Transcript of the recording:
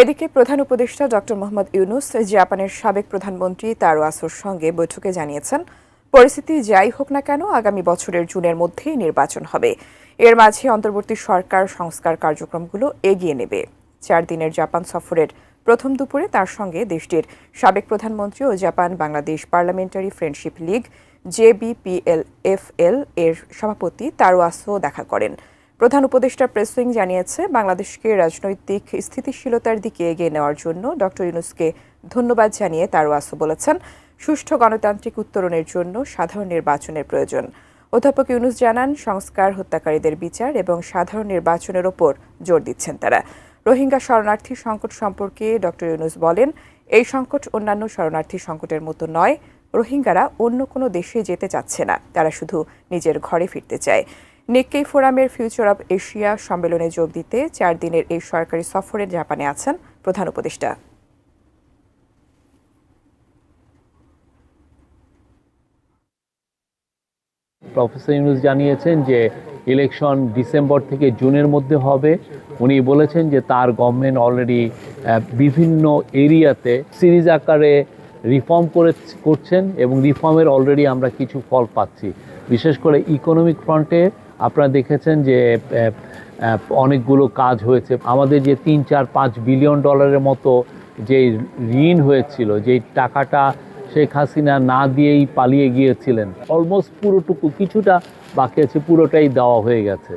এদিকে প্রধান উপদেষ্টা ডক্টর মোহাম্মদ ইউনূস জাপানের সাবেক প্রধানমন্ত্রী তারো আসোর সঙ্গে বৈঠকে জানিয়েছেন, পরিস্থিতি যাই হোক না কেন আগামী বছরের জুনের মধ্যেই নির্বাচন হবে। এর মাঝে অন্তর্বর্তী সরকার সংস্কার কার্যক্রমগুলো এগিয়ে নেবে। 4 দিনের জাপান সফরের প্রথম দুপুরে তার সঙ্গে দেশটির সাবেক প্রধানমন্ত্রী ও Japan Bangladesh parliamentary friendship league JBPLFL এর সভাপতি তারো আসো দেখা করেন। প্রধান উপদেষ্টা প্রেস উইং জানিয়েছে, বাংলাদেশকে রাজনৈতিক স্থিতিশীলতার দিকে এগিয়ে নেওয়ার জন্য ডক্টর ইউনূসকে ধন্যবাদ জানিয়ে তারো আসো বলেছেন, সুষ্ঠু গণতান্ত্রিক উত্তরণের জন্য সাধারণ নির্বাচনের প্রয়োজন। অধ্যাপক ইউনূস জানান, সংস্কার, হত্যাকারীদের বিচার এবং সাধারণ নির্বাচনের ওপর জোর দিচ্ছেন তারা। রোহিঙ্গা শরণার্থী সংকট সম্পর্কে ডক্টর ইউনূস বলেন, এই সংকট অন্যান্য শরণার্থী সংকটের মতো নয়। রোহিঙ্গারা অন্য কোনো দেশে যেতে চাচ্ছে না, তারা শুধু নিজের ঘরে ফিরতে চায়। নিক্কেই ফোরামের ফিউচার অব এশিয়া সম্মেলনে যোগ দিতে 4 দিনের এই সরকারি সফরে জাপানে আছেন প্রধান উপদেষ্টা। প্রফেসর ইউনূস জানিয়েছেন যে ইলেকশন ডিসেম্বর থেকে জুনের মধ্যে হবে। উনি বলেছেন যে তার গভর্নমেন্ট অলরেডি বিভিন্ন এরিয়াতে সিরিজ আকারে রিফর্ম করছেন এবং রিফর্মের অলরেডি আমরা কিছু ফল পাচ্ছি। বিশেষ করে ইকোনমিক ফ্রন্টে আপনারা দেখেছেন যে অনেকগুলো কাজ হয়েছে। আমাদের যে 3-4-5 বিলিয়ন ডলারের মতো যে ঋণ হয়েছিল, যেই টাকাটা শেখ হাসিনা না দিয়েই পালিয়ে গিয়েছিলেন, অলমোস্ট পুরোটুকু, কিছুটা বাকি আছে, পুরোটাই দেওয়া হয়ে গেছে।